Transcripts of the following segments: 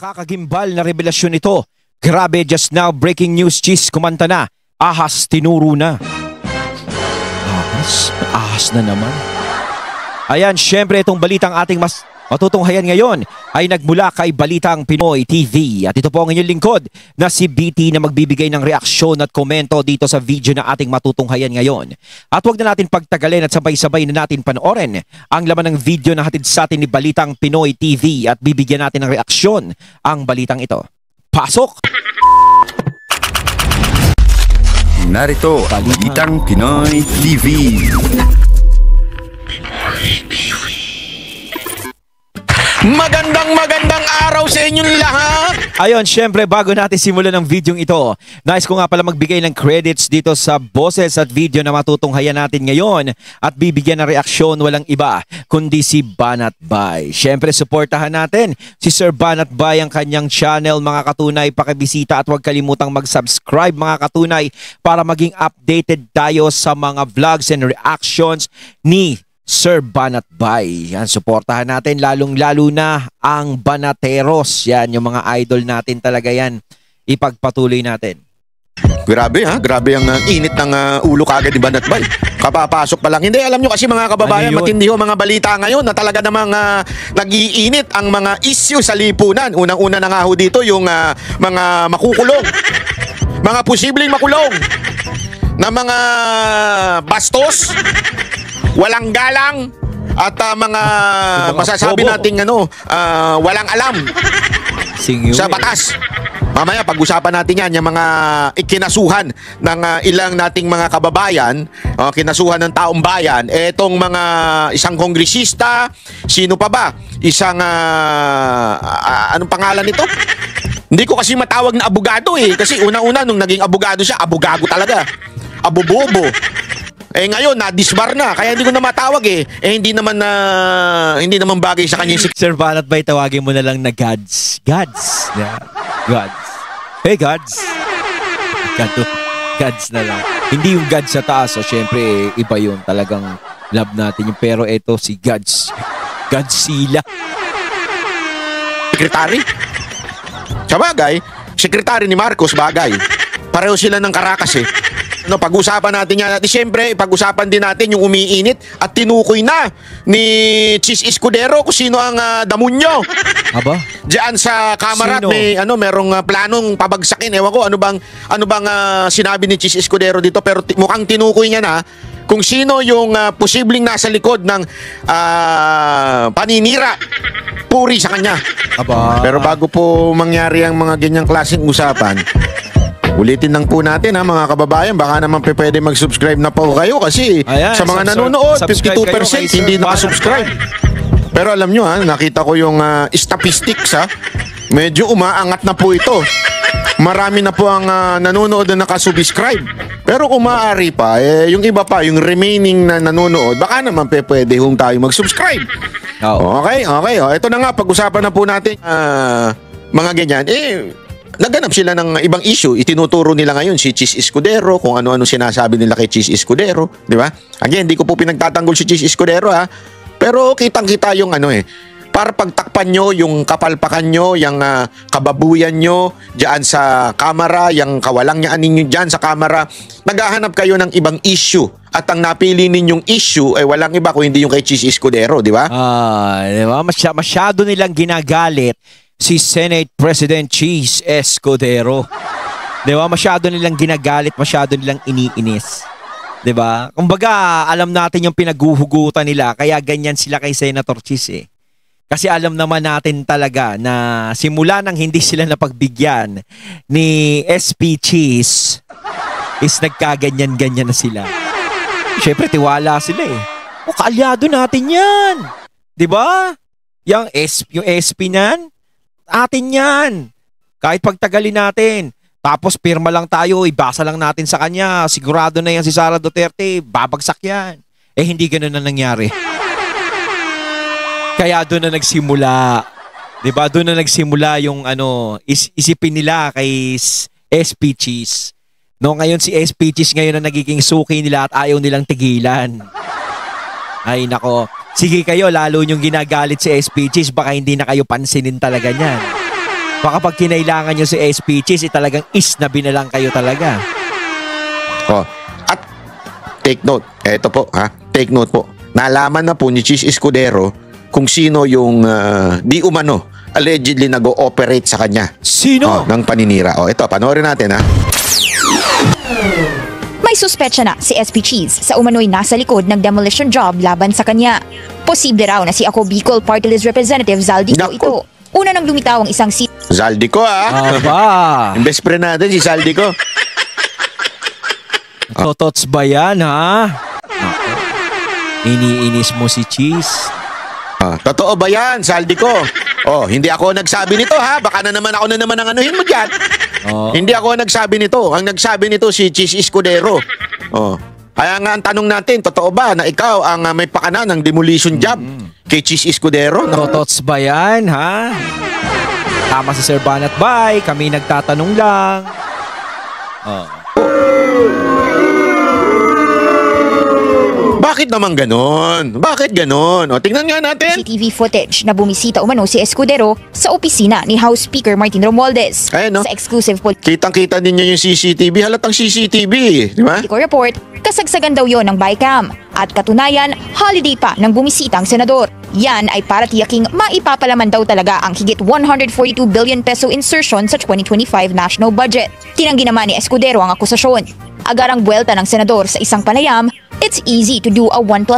Nakakagimbal na revelasyon ito. Grabe, just now, breaking news, cheese, kumanta na. Ahas, tinuro na. Ahas na naman. Ayan, syempre itong balitang ating mas matutunghayan ngayon ay nagmula kay Balitang Pinoy TV. At ito po ang inyong lingkod na si BT na magbibigay ng reaksyon at komento dito sa video na ating matutunghayan ngayon. At huwag na natin pagtagalin at sabay-sabay na natin panoorin ang laman ng video na hatid sa atin ni Balitang Pinoy TV at bibigyan natin ng reaksyon ang balitang ito. Pasok! Narito ang Balitang Pinoy TV. Magandang araw sa inyong lahat! Ayon, syempre bago natin simulan ng video ito, nais ko nga pala magbigay ng credits dito sa boses at video na matutunghayan natin ngayon at bibigyan ng reaksyon walang iba kundi si Banat Bay. Syempre suportahan natin si Sir Banat Bay ang kanyang channel mga katunay, pakibisita at huwag kalimutang mag-subscribe mga katunay para maging updated tayo sa mga vlogs and reactions ni Sir Banat Bay. Yan, suportahan natin lalong-lalo na ang Banateros. Yan, yung mga idol natin talaga yan. Ipagpatuloy natin. Grabe ha, grabe ang init ng ulo kagad ni Banat Bay. Kapapasok pa lang. Hindi, alam nyo kasi mga kababayan, matindi ho mga balita ngayon na talaga namang nag-iinit ang mga issue sa lipunan. Unang-una na nga ho dito yung mga makukulong. Mga posibleng makulong na mga bastos, walang galang at mga masasabi nating walang alam sa batas. Mamaya pag-usapan natin yan, yung mga ikinasuhan ng ilang nating mga kababayan, kinasuhan ng taong bayan, etong mga isang kongresista, sino pa ba? Isang, anong pangalan nito? Hindi ko kasi matawag na abogado kasi una-una nung naging abogado siya, abogago talaga. Abobobo. Ngayon na-disbar na kaya hindi ko na matawag hindi naman bagay sa kanya. Sir Banat Bay, tawagin mo na lang na Gods. Gods. Yeah. Gods. Hey Gods. Gods na lang. Hindi yung Gods sa taas. So syempre iba yun. Talagang love natin yung pero ito si Gods. Godzilla. Sekretary? Sa bagay, sekretary ni Marcos bagay. Pareho sila ng Caracas pag-usapan natin yan. At siyempre, pag-usapan din natin yung umiinit at tinukoy na ni Cheese Escudero kung sino ang damunyo. Aba? Diyan sa kamera at merong planong pabagsakin. Ewan ko, ano bang sinabi ni Cheese Escudero dito, pero mukhang tinukoy niya na kung sino yung posibleng nasa likod ng paninira. Puri sa kanya. Aba? Pero bago po mangyari ang mga ganyang klaseng usapan, ulitin lang po natin mga kababayan, baka naman pwede mag-subscribe na po kayo kasi ayan, sa mga nanonood, 52% hindi nakasubscribe. Pero alam nyo nakita ko yung statistics medyo umaangat na po ito. Marami na po ang nanonood na nakasubscribe. Pero kung maaari pa, yung iba pa, yung remaining na nanonood, baka naman pwede tayo mag-subscribe. Okay. Ito na nga, pag-usapan na po natin mga ganyan. Naganap sila ng ibang issue. Itinuturo nila ngayon si Cheese Escudero, kung ano-ano sinasabi nila kay Cheese Escudero, di ba? Again, hindi ko po pinagtatanggol si Cheese Escudero pero kitang-kita yung para pagtakpan nyo yung kapalpakan nyo, yung kababuyan nyo diyan sa kamera, yung kawalang nyaan ninyo diyan sa kamera. Naghahanap kayo ng ibang issue at ang napili ninyong issue ay walang iba kung hindi yung kay Cheese Escudero, di ba? Di ba? Masyado nilang ginagalit si Senate President Cheese Escudero. 'Di ba? Masyado nilang ginagalit, masyado nilang iniinis. 'Di ba? Kumbaga, alam natin yung pinaghuhugutan nila, kaya ganyan sila kay Senator Cheese Kasi alam naman natin talaga na simula nang hindi sila napagbigyan ni SP Cheese is nagkaganyan-ganyan na sila. Syempre tiwala sila kaalyado natin 'yan. 'Di ba? Yung SP nan atin yan. Kahit pagtagalin natin. Tapos pirma lang tayo, ibasa lang natin sa kanya. Sigurado na yan si Sara Duterte, babagsak yan. Hindi ganun na nangyari. Kaya doon na nagsimula. Diba? Doon na nagsimula yung isipin nila kay SP Cheese. Ngayon si SP Cheese ngayon na nagiging suki nila at ayaw nilang tigilan. Ay nako. Sige kayo, lalo nyong ginagalit si SP Cheese, baka hindi na kayo pansinin talaga niyan. Baka pag kinailangan nyo si SP Cheese, talagang isnabi na lang kayo talaga. Oh. At take note, eto po ha, take note po. Nalaman na po ni Cheese Escudero kung sino yung di umano allegedly nag-ooperate sa kanya. Sino? Ng paninira. Ito, panoorin natin ha. May suspetsya na si SP Cheese sa umano'y nasa likod ng demolition job laban sa kanya. Posible raw na si Ako Bicol Party List Representative Zaldico Naku. ito. Una nang lumitaw ang isang Zaldico ha. Aba. Yung best friend natin si Zaldico. Totots ba yan, ha? Iniinis mo si Cheese. Totoo ba yan, Zaldico? Hindi ako nagsabi nito ha. Baka na naman ako na naman ang anuhin mo dyan. Hindi ako nagsabi nito. Ang nagsabi nito si Cheese Escudero. Kaya nga ang tanong natin, totoo ba na ikaw ang may pakana ng demolition job kay Cheese Escudero? Totots ba yan, ha? Tama si Sir Banat Bay. Kami nagtatanong lang. Bakit naman ganon? Bakit ganon? Tingnan nga natin. CCTV footage na bumisita umano si Escudero sa opisina ni House Speaker Martin Romualdez. Ayan, no? Sa exclusive Kitang-kita ninyo yung CCTV. Halatang CCTV, di ba? political report, kasagsagan daw yon ng bycam. At katunayan, holiday pa ng bumisitang senador. Yan ay para tiyaking maipapalaman daw talaga ang higit 142 billion peso insertion sa 2025 national budget. Tinanggi naman ni Escudero ang akusasyon. Agarang buwelta ng senador sa isang panayam, it's easy to do a 1+1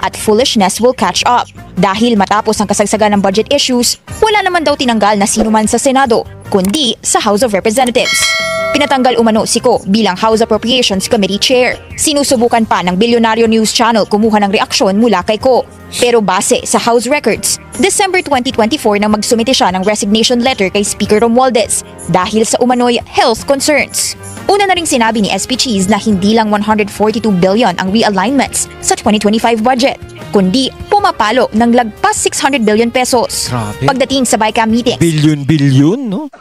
at foolishness will catch up. Dahil matapos ang kasagsagan ng budget issues, wala naman daw tinanggal na sino man sa Senado, kundi sa House of Representatives. Pinatanggal umano si Ko bilang House Appropriations Committee Chair. Sinusubukan pa ng Bilyonaryo News Channel kumuha ng reaksyon mula kay Ko. Pero base sa House records, December 2024 nang magsumite siya ng resignation letter kay Speaker Romualdez dahil sa umano'y health concerns. Una na ring sinabi ni SP Cheese na hindi lang 142 billion ang realignments sa 2025 budget, kundi pumapalo ng lagpas 600 billion pesos. Grabe. Pagdating sa BICAM meetings, Bilyon, no?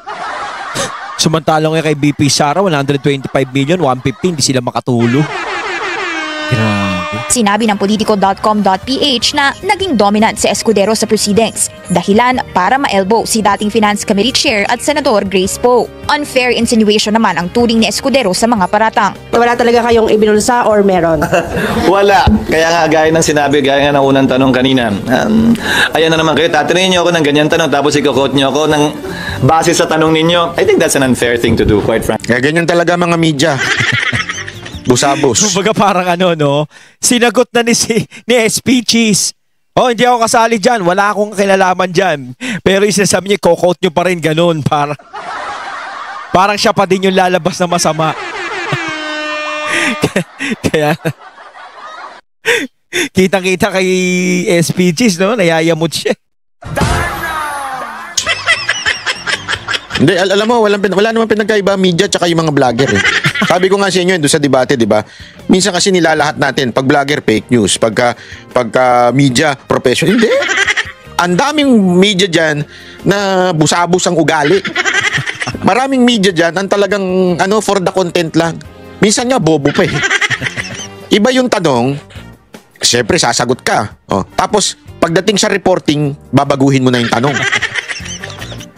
Samantalang kay BP Sara, 125 million, 150, hindi sila makatulog. Grabe. sinabi ng politico.com.ph na naging dominant si Escudero sa proceedings, dahilan para ma-elbow si dating Finance Committee Chair at Senador Grace Poe. Unfair insinuation naman ang turing ni Escudero sa mga paratang. Wala talaga kayong ibinulsa or meron? Wala. Kaya nga, gaya ng sinabi, gaya nga ng unang tanong kanina. Ayan na naman kayo, tatanungin niyo ako ng ganyan tanong, tapos i-quote niyo ako ng base sa tanong ninyo. I think that's an unfair thing to do, quite frankly. Kaya ganyan talaga mga media. Busabos. Kumbaga parang no? Sinagot na ni SP Cheese. Hindi ako kasali dyan. Wala akong kinalaman dyan. Pero isasabi niya, quote nyo pa rin ganun. Parang siya pa din yung lalabas na masama. Kaya, kitang-kita kay SP Cheese, no? Nayayamot siya. Hindi, alam mo, wala naman pinagkaiba media tsaka yung mga vlogger eh. Sabi ko nga sa inyo doon sa debate, di ba? Minsan kasi nilalahat natin, pag vlogger, fake news. Pagka media, professional. Hindi. Ang daming media dyan na busabos ang ugali. Maraming media dyan ang talagang for the content lang. Minsan nga, bobo pa eh. Iba yung tanong, siyempre sasagot ka. Tapos, pagdating sa reporting, babaguhin mo na yung tanong.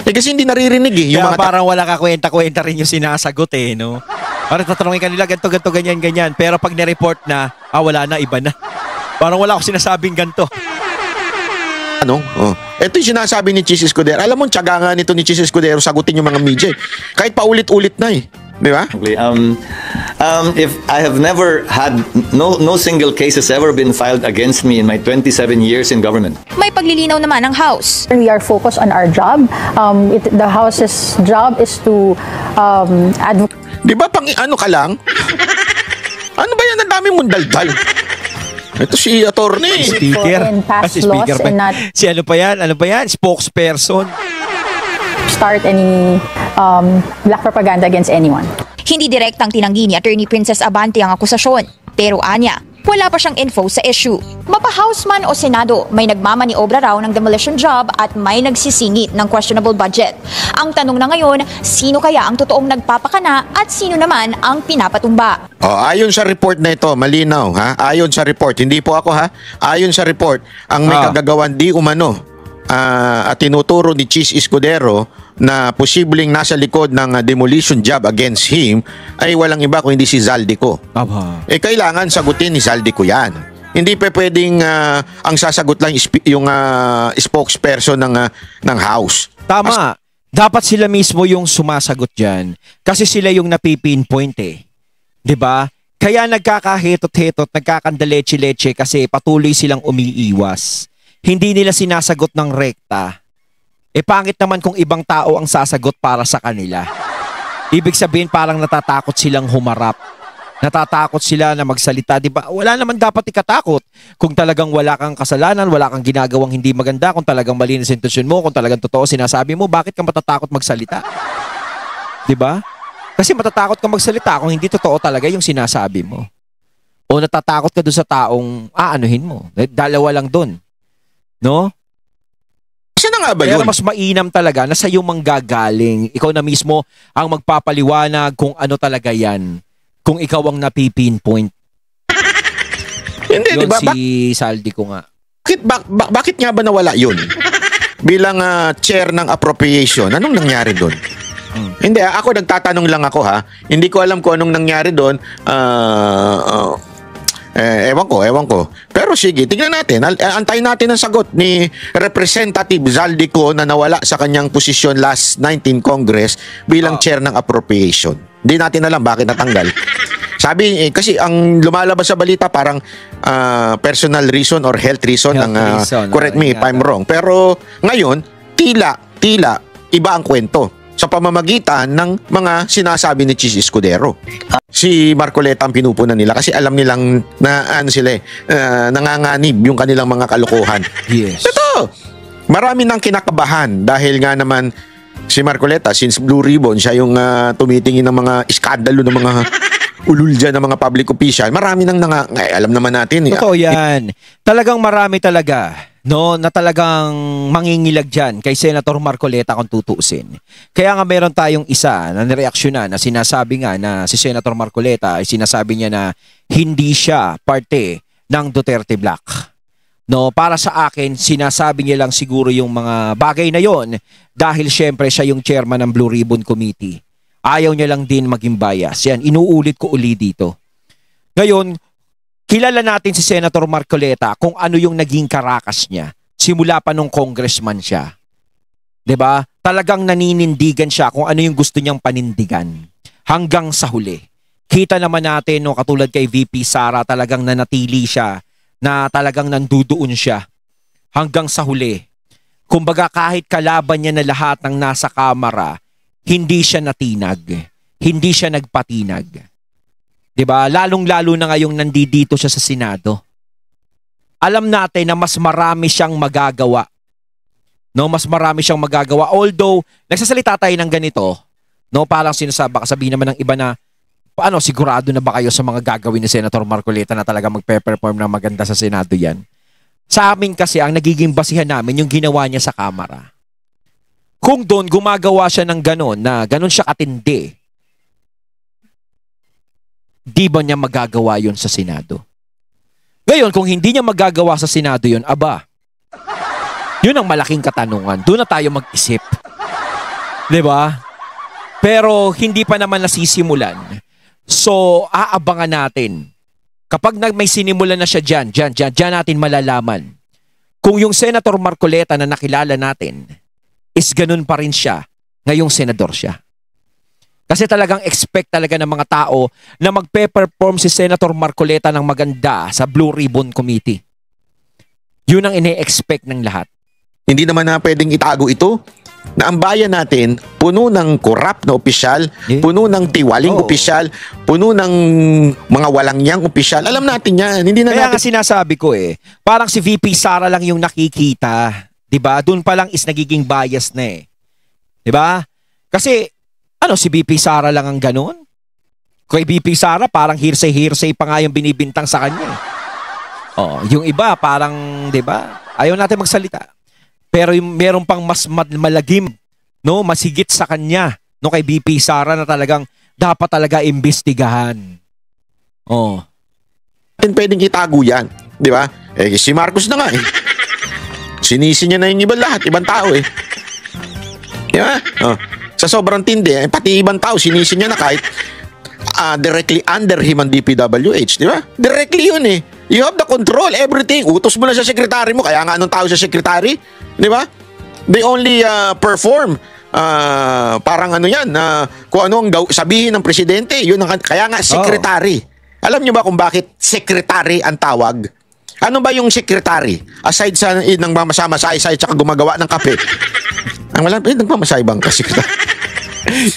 Kasi hindi naririnig eh. Yung Kaya mga parang wala ka kwenta-kwenta rin yung sinasagot eh, no? Parang tatanungin kanila, ganito, ganyan. Pero pag nireport na, wala na, iba na. Parang wala ako sinasabing ganito. Ito yung sinasabi ni Cheese Escudero. Alam mo, tiyaga nga nito ni Cheese Escudero sagutin yung mga media. Kahit paulit-ulit na eh. Di ba? If I have never had, no single case has ever been filed against me in my 27 years in government. May paglilinaw naman ng House. We are focused on our job. The House's job is to advocate. Di ba pang ka lang? Ano ba yan? Ang dami mong daldal. Ito si attorney. Speaker. And pass Si speaker laws and not Si ano pa yan? Spokesperson. start any black propaganda against anyone. Hindi direktang tinanggi ni Attorney Princess Abante ang akusasyon. Pero anya, wala pa siyang info sa issue. Mapa-House man o Senado, may nagmamaniobra raw ng demolition job at may nagsisingit ng questionable budget. Ang tanong na ngayon, sino kaya ang totoong nagpapakana at sino naman ang pinapatumba? Ayon sa report na ito, malinaw ha? Ayon sa report, hindi po ako ha? Ayon sa report, ang may kagagawan di umano at tinuturo ni Cheese Escudero na posibleng nasa likod ng demolition job against him ay walang iba kung hindi si Zaldico. Kailangan sagutin ni Zaldico yan. Hindi pa pwedeng ang sasagot lang yung spokesperson ng House. Tama. Dapat sila mismo yung sumasagot dyan. Kasi sila yung napipinpoint eh. 'Di ba? Kaya nagkakahetot-hetot, nagkakandaleche-leche kasi patuloy silang umiiwas. Hindi nila sinasagot ng rekta. Pangit naman kung ibang tao ang sasagot para sa kanila. Ibig sabihin parang natatakot silang humarap. Natatakot sila na magsalita, di ba? Wala naman dapat ikatakot. Kung talagang wala kang kasalanan, wala kang ginagawang hindi maganda, kung talagang malinis ang intensyon mo, kung talagang totoo sinasabi mo, bakit ka matatakot magsalita? Di ba? Kasi matatakot ka magsalita kung hindi totoo talaga yung sinasabi mo. O natatakot ka doon sa taong aanuhin mo. Dalawa lang doon. No? Kasi na nga ba yun? Pero mas mainam talaga na sa'yo manggagaling. Ikaw na mismo ang magpapaliwanag kung ano talaga yan. Kung ikaw ang napipinpoint. Hindi, yun diba? Si Zaldico nga. Bakit nga ba nawala yun? Bilang chair ng appropriation, anong nangyari doon? Hindi, ako nagtatanong lang ako ha. Hindi ko alam kung anong nangyari doon. Ewan ko. Pero sige, tingnan natin. Antayin natin ang sagot ni Representative Zaldico na nawala sa kanyang posisyon last 19 Congress bilang chair ng appropriation. Hindi natin alam bakit natanggal. Sabi, kasi ang lumalabas sa balita parang personal reason or health reason. Correct me if I'm wrong. Pero ngayon, tila, iba ang kwento sa pamamagitan ng mga sinasabi ni Chis Escudero. Si Marcoleta ang pinupunan nila kasi alam nilang na nanganganib yung kanilang mga kalokohan. Yes. Ito, marami nang kinakabahan dahil nga naman si Marcoleta, since Blue Ribbon, siya yung tumitingin ng mga iskandalo ng mga ulul dyan ng mga public official. Marami nang alam naman natin. Totoo yan. Talagang marami talaga. No, na talagang mangingilag dyan kay Senator Marcoleta kung tutuusin. Kaya nga meron tayong isa na nireaksyonan na sinasabi nga na si Senator Marcoleta ay sinasabi niya na hindi siya parte ng Duterte Black. No, para sa akin, sinasabi niya lang siguro yung mga bagay na yon dahil syempre siya yung chairman ng Blue Ribbon Committee. Ayaw niya lang din maging bias. Yan, inuulit ko uli dito. Ngayon, kilala natin si Senator Marcoleta kung ano yung naging karakas niya simula pa nung congressman siya. 'Di ba? Talagang naninindigan siya kung ano yung gusto niyang panindigan hanggang sa huli. Kita naman natin no, katulad kay VP Sara, talagang nanatili siya na talagang nandudoon siya hanggang sa huli. Kumbaga kahit kalaban niya na lahat ng nasa kamera, hindi siya natinag. Hindi siya nagpatinag. 'Di ba? Lalong-lalo na ngayong nandito siya sa Senado. Alam natin na mas marami siyang magagawa. No, mas marami siyang magagawa. Although nagsasalita tayo ng ganito, no, parang sabihin naman ng iba na paano sigurado na ba kayo sa mga gagawin ni Senator Marcoleta na talaga magpe-perform na maganda sa Senado 'yan? Sa amin kasi ang nagiging basihan namin yung ginawa niya sa Kamara. Kung doon gumagawa siya ng ganon na ganon siya katindi, di ba niya magagawa yun sa Senado? Ngayon, kung hindi niya magagawa sa Senado yun, aba, yun ang malaking katanungan. Doon na tayo mag-isip. Diba? Pero hindi pa naman nasisimulan. So, aabangan natin. Kapag may sinimulan na siya dyan natin malalaman. Kung yung Senator Marcoleta na nakilala natin is ganun pa rin siya, ngayong senador siya. Kasi talagang expect talaga ng mga tao na magpe-perform si Senator Marcoleta ng maganda sa Blue Ribbon Committee. Yun ang ine-expect ng lahat. Hindi naman na pwedeng itago ito na ang bayan natin puno ng korap na opisyal, puno ng tiwaling opisyal, puno ng mga walangyang opisyal. Alam natin yan. Hindi na kaya natin... nga sinasabi ko parang si VP Sara lang yung nakikita. 'Di ba? Doon pa lang is nagiging bias na 'Di ba? Kasi si VP Sara lang ang ganun? Kay VP Sara parang hearsay pa nga yung binibintang sa kanya. Yung iba parang, 'di ba? Ayaw natin magsalita. Pero yung meron pang mas malagim, no, masigit sa kanya, no, kay VP Sara na talagang dapat talaga imbestigahan. Pwedeng itago 'yan, 'di ba? Si Marcos na nga Sinisi niya na yung ibang lahat, ibang tao Di ba? Oh. Sa sobrang tindi, pati ibang tao, sinisin niya na kahit directly under him ang DPWH. Di ba? Directly yun eh. You have the control, everything. Utos mo na sa sekretary mo. Kaya nga anong tao sa sekretary? Di ba? They only perform. Parang ano yan, kung ano ang sabihin ng presidente. Yun ang, kaya nga sekretary. Alam niyo ba kung bakit secretary ang tawag? Ano ba yung secretary? Aside sa nagmamasama-say tsaka gumagawa ng kape. Ang wala, nagmamasay bang kasi?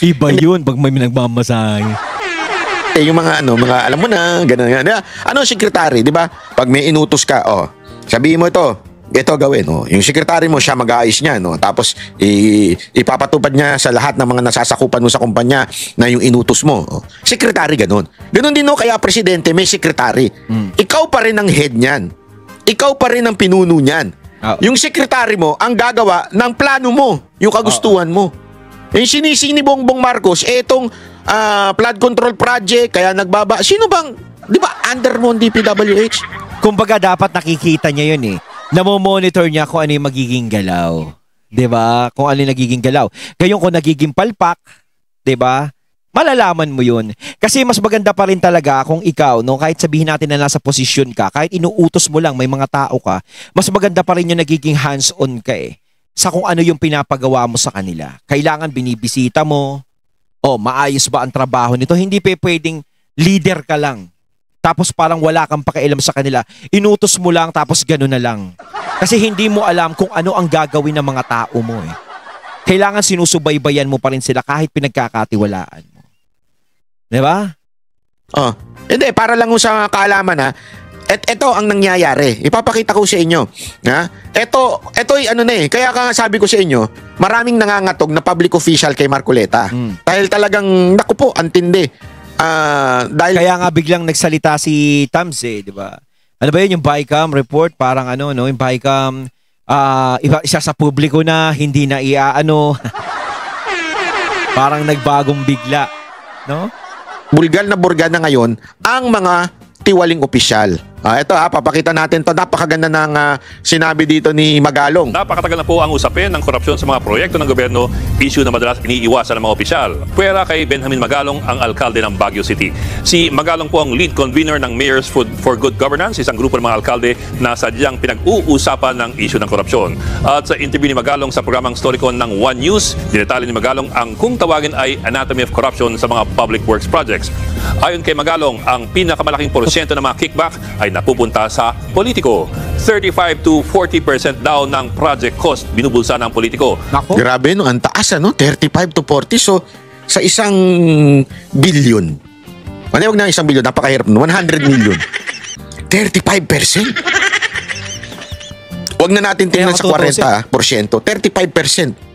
Iba yun pag may nagmamasay. Yung mga alam mo na, ganun. Ano secretary, di ba? Pag may inutos ka, sabihin mo ito gawin. Yung secretary mo, siya mag-aayos niya. Tapos, ipapatupad niya sa lahat ng mga nasasakupan mo sa kumpanya na yung inutos mo. Secretary, ganun. Ganun din, kaya presidente, may secretary. Ikaw pa rin ang head niyan. Ikaw pa rin ang pinuno niyan. Yung secretary mo, ang gagawa ng plano mo, yung kagustuhan mo. Yung sinisi ni Bongbong Marcos, etong flood control project, kaya nagbaba. Sino bang, di ba, under mo ang DPWH? Kumbaga, dapat nakikita niya yun eh. Namomonitor niya kung ano yung magiging galaw. 'Di ba? Kung ano yung nagiging galaw. Gayon kung nagiging palpak, 'di ba? Malalaman mo 'yun. Kasi mas maganda pa rin talaga kung ikaw, kahit sabihin natin na nasa posisyon ka, kahit inuutos mo lang, may mga tao ka, mas maganda pa rin yung nagiging hands-on ka sa kung ano yung pinapagawa mo sa kanila. Kailangan binibisita mo, maayos ba ang trabaho nito? Hindi pwedeng leader ka lang. Tapos parang wala kang pakialam sa kanila. Inutos mo lang tapos gano'n na lang. Kasi hindi mo alam kung ano ang gagawin ng mga tao mo Kailangan sinusubaybayan mo pa rin sila kahit pinagkakatiwalaan mo. Diba? Hindi, para lang sa kaalaman ito ang nangyayari. Ipapakita ko sa inyo. Ito kaya sabi ko sa inyo, maraming nangangatog na public official kay Marcoleta. Dahil talagang, naku po, antindi. Dahil kaya nga biglang nagsalita si Tams di ba? Ano ba yun yung BICAM report? Parang yung BICAM isa sa publiko na hindi na parang nagbagong bigla, no? Bulgal na ngayon ang mga tiwaling opisyal. Ito papakita natin to. Napakaganda ng sinabi dito ni Magalong. Napakatagal na po ang usapin ng korupsyon sa mga proyekto ng gobyerno, issue na madalas iniiwasan ng mga opisyal. Pwera kay Benjamin Magalong, ang alkalde ng Baguio City. Si Magalong po ang lead convener ng Mayors for Good Governance, isang grupo ng mga alkalde na sadyang pinag-uusapan ng issue ng korupsyon. At sa interview ni Magalong sa programang Storycon ng One News, dinetali ni Magalong ang kung tawagin ay anatomy of corruption sa mga public works projects. Ayon kay Magalong, ang pinakamalaking porsyento ng mga kickback ay napupunta sa politiko. 35 to 40% daw ng project cost binubulsa ng politiko. Nako. Grabe ang taas 35 to 40. So sa isang billion. Wag na isang billion, napakahirap 100 million. 35%. Wag na natin tingnan sa 40%, 35%.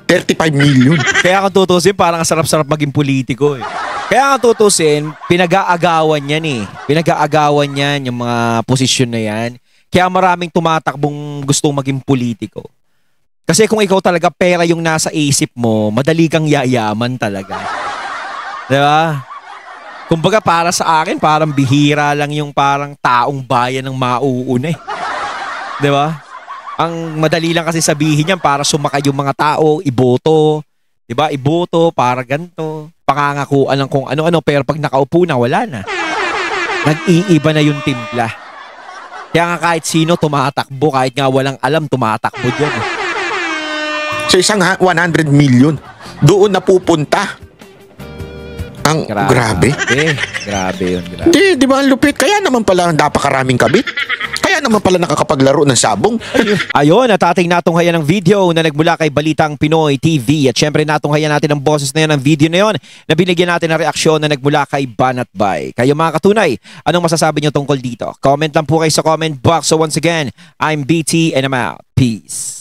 35 million. Kaya kung tutusin, parang sarap-sarap maging politiko Kaya kung tutusin, pinag-aagawan yan Pinag-aagawan yan yung mga posisyon na yan. Kaya maraming tumatakbong gustong maging politiko. Kasi kung ikaw talaga pera yung nasa isip mo, madali kang yayaman talaga. Diba? Kumbaga para sa akin, parang bihira lang yung parang taong bayan ng mauuna Diba? Ang madali lang kasi sabihin yan para sumakay yung mga tao, iboto. Diba? Iboto para ganito. Pangangakuan ng kung ano-ano. Pero pag nakaupo na, wala na. Nag-iiba na yung timpla. Kaya nga kahit sino tumatakbo, kahit nga walang alam, tumatakbo dyan. Sa isang 100 million, doon na pupunta. Ang grabe. Grabe yun. Grabe. Di ba ang lupit? Kaya naman pala napakaraming kabit. Kaya naman pala nakakapaglaro ng sabong. Ayun, at ating natunghayan ng video na nagmula kay Balitang Pinoy TV. At syempre natunghayan natin ang boses na yan ng video na yun na binigyan natin ng reaksyon na nagmula kay Banat Bay. Kayo mga katunay, anong masasabi nyo tungkol dito? Comment lang po kayo sa comment box. So once again, I'm BT and I'm out. Peace.